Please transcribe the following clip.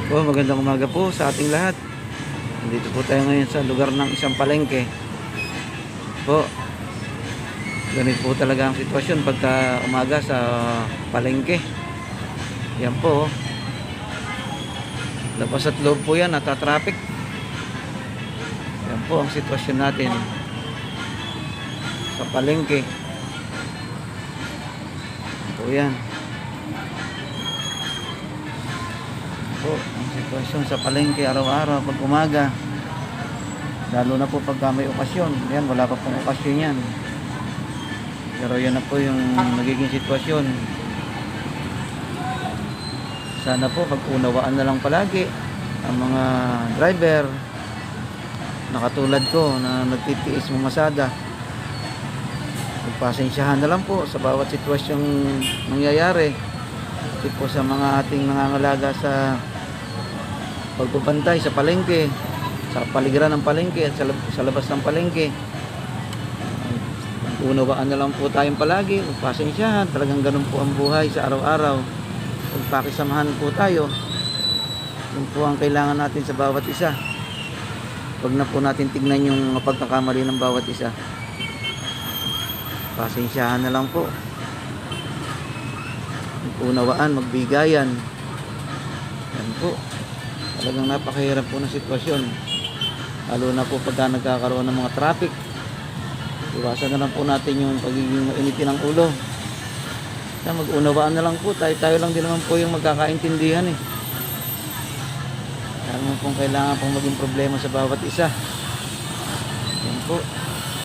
Po, magandang umaga po sa ating lahat. Dito po tayo ngayon sa lugar ng isang palengke. Po, ganito po talaga ang sitwasyon pagka umaga sa palengke. Yan po. Labas at loob po yan, natatraffic. Yan po ang sitwasyon natin sa palengke. Po yan. Po, ang sitwasyon sa palengke araw-araw pag umaga, lalo na po pagka may okasyon. Yan, wala pa pong okasyon yan, pero yan na po yung nagiging sitwasyon. Sana po pag-unawaan na lang palagi ang mga driver na katulad ko na nagtitiis mamasada. Pagpasensyahan na lang po sa bawat sitwasyong nangyayari po sa mga ating nangangalaga sa pagbabantay sa palengke, sa paligiran ng palengke at sa labas ng palengke. Unawaan na lang po tayong palagi, magpasensyahan. Talagang ganun po ang buhay sa araw-araw. Pagpakisamahan po tayo. Yun po ang kailangan natin sa bawat isa. Huwag na po natin tignan yung pagkakamali ng bawat isa. Pasensyahan na lang po. Unawaan, magbigayan. Yan po. Talagang napakahirap po ng sitwasyon. Lalo na po pagka nagkakaroon ng mga traffic. Iwasan na lang po natin yung pagiging mainitin ng ulo. Kaya mag-unawaan na lang po. Tayo lang din naman po yung magkakaintindihan eh. Kaya naman pong kailangan pong maging problema sa bawat isa. Yan po.